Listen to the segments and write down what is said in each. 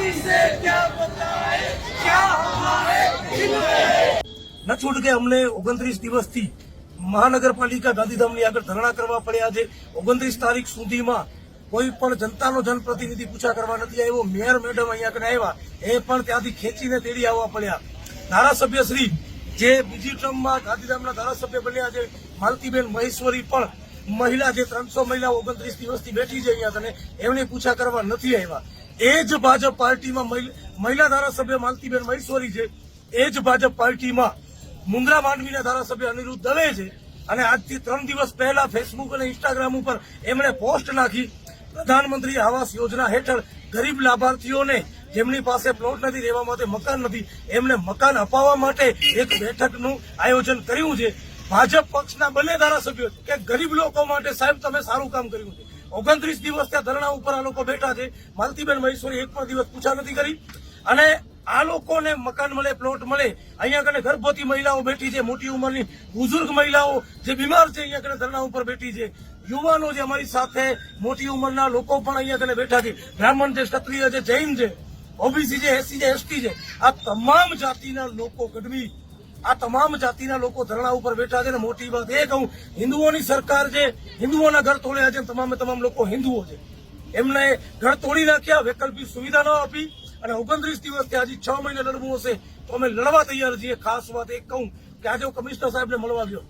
किसी से क्या बताए क्या हमारे दिल में न छूट के अમને 29 દિવસથી મહાનગરપાલિકા ગાંધીધામની આગળ ધરણા કરવા પડ્યા છે। 29 તારીખ સુધીમાં કોઈ પણ જનતાનો જનપ્રતિનિધિ પૂછા કરવા નથી આવ્યો। મેયર મેડમ અહીંયા આગળ આવ્યા, એ પણ ત્યાંથી ખેંચીને તેડી આવવા પડ્યા। ધારાસભ્ય શ્રી જે બીજી ટર્મમાં ગાંધીધામના ધારાસભ્ય બન્યા છે માલતીબેન મહેશ્વરી પણ મહિલા જે 300 મહિલાઓ 29 દિવસથી બેઠી છે અહીંયા અને એમને પૂછા કરવા નથી આવ્યા। એ જ ભાજપ પાર્ટીમાં મહિલા ધારાસભ્ય માલતીબેન મહેશ્વરી છે, એ જ ભાજપ પાર્ટીમાં મુન્દ્રા માંડવીના ધારાસભ્ય અનિરુદ્ધ દવે છે અને આજથી 3 દિવસ પહેલા ફેસબુક અને ઇન્સ્ટાગ્રામ ઉપર એમણે પોસ્ટ નાખી પ્રધાનમંત્રી આવાસ યોજના હેઠળ ગરીબ લાભાર્થીઓને જેમની પાસે પ્લોટ નથી, રહેવા માટે મકાન નથી, એમને મકાન અપાવવા માટે એક બેઠકનું આયોજન કર્યું છે। ભાજપ પક્ષના બંને ધારાસભ્યો કે ગરીબ લોકો માટે સાહેબ તમે સારું કામ કર્યું છે। 29 દિવસ ત્યાં ધરણા ઉપર આ લોકો બેઠા છે। માલતીબેન મહેશ્વરી એક પણ દિવસ પૂછા નથી કરી અને આ લોકોને મકાન મળે, પ્લોટ મળે। અહીંયા કને ગર્ભવતી મહિલાઓ બેઠી છે, મોટી ઉંમરની બુઝુર્ગ મહિલાઓ જે બીમાર છે અહીંયા કને ધરણા ઉપર બેઠી છે, યુવાનો જે અમારી સાથે મોટી ઉંમરના લોકો પણ અહીંયા કને બેઠા છે, બ્રાહ્મણ છે, ક્ષત્રિય છે, જૈન છે, ઓબીસી છે, એસસી છે, એસટી છે, આ તમામ જાતિના લોકો ગઢવી આ તમામ જાતિના લોકો ધરણા ઉપર બેઠા છે। મોટી વાત એ કહું, હિન્દુઓની સરકાર છે, હિન્દુઓના ઘર તોડ્યા છે, તમામ લોકો હિન્દુઓ છે, એમને ઘર તોડી નાખ્યા, વૈકલ્પિક સુવિધા ન આપી અને 29 દિવસથી હજી 6 મહિને લડવું હશે તો અમે લડવા તૈયાર છીએ। ખાસ વાત એ કહું કે આજે હું કમિશનર સાહેબને મળવા ગયો,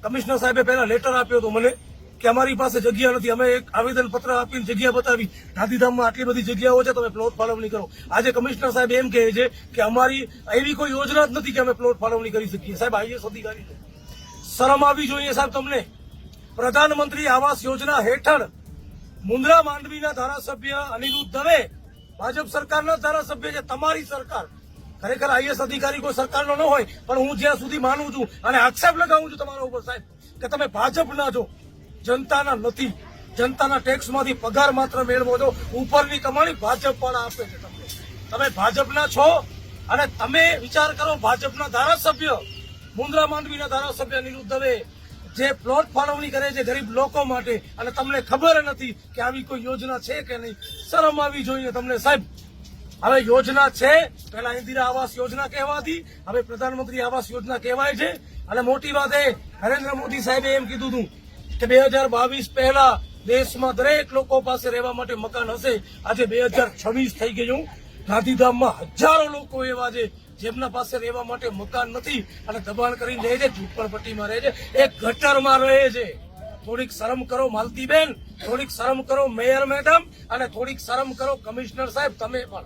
કમિશનર સાહેબે પહેલા લેટર આપ્યો હતો મને કે અમારી પાસે જગ્યા નથી, અમે એક આવેદન પત્ર આપીને જગ્યા બતાવી, ગાંધીધામમાં આટલી બધી જગ્યાઓ છે, તમે પ્લોટ ફાળવણી કરો। આજે કમિશનર સાહેબ એમ કહે છે કે અમારી એવી કોઈ યોજના જ નથી કે અમે પ્લોટ ફાળવણી કરી શકીએ। સાહેબ આઈએસ અધિકારી છે, શરમ આવી જોઈએ સાહેબ તમને। પ્રધાનમંત્રી આવાસ યોજના હેઠળ મુન્દ્રા માંડવીના ધારાસભ્ય અનિરુદ્ધ દવે ભાજપ સરકારના ધારાસભ્ય છે, તમારી સરકાર। ખરેખર આઈએસ અધિકારી કોઈ સરકારનો ન હોય, પણ હું જ્યાં સુધી માનું છું અને આક્ષેપ લગાવું છું તમારા ઉપર સાહેબ કે તમે ભાજપના છો, જનતાના નથી। જનતાના ટેક્સમાંથી પગાર માત્ર મેળવો છો, ઉપરની કમાણી ભાજપ વાળા આપે છે તમને। તમે ભાજપના છો અને તમે વિચાર કરો, ભાજપના ધારાસભ્ય મુન્દ્રા માંડવીના ધારાસભ્ય અનિરુદ્ધ દવે જે પ્લોટ ફાળવણી કરે છે ગરીબ લોકો માટે અને તમને ખબર નથી કે આવી કોઈ યોજના છે કે નહીં। શરમ આવી જોઈએ તમને સાહેબ। હવે યોજના છે, પહેલા ઇન્દિરા આવાસ યોજના કહેવાતી, હવે પ્રધાનમંત્રી આવાસ યોજના કહેવાય છે। અને મોટી વાત એ નરેન્દ્ર મોદી સાહેબે એમ કીધું હતું કે 2022 પહેલા દેશમાં દરેક લોકો પાસે રહેવા માટે મકાન હશે। આજે 2026 થઈ ગયું, ગાંધીધામમાં હજારો લોકો એવા છે જેમના પાસે રહેવા માટે મકાન નથી અને દબાણ કરીને રહે છે, ઝૂંપડપટ્ટીમાં રહે છે, એક ગટરમાં રહે છે। થોડીક શરમ કરો માલતીબેન, થોડીક શરમ કરો મેયર મેડમ અને થોડીક શરમ કરો કમિશનર સાહેબ। તમે પણ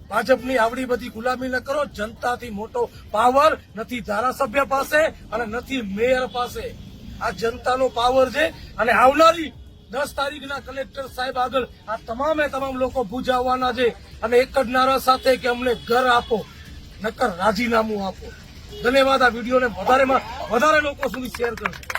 ભાજપની આવડી બધી ગુલામી ન કરો। જનતાથી મોટો પાવર નથી ધારાસભ્ય પાસે અને નથી મેયર પાસે, આ જનતાનો પાવર છે। અને આવનારી 10 તારીખના કલેક્ટર સાહેબ આગળ આ તમામ લોકો ભૂજાવવાના છે અને એક જ નારા સાથે કે અમને ઘર આપો, નકર રાજીનામું આપો। ધન્યવાદ। આ વિડીયોને વધારે લોકો સુધી શેર કરજો।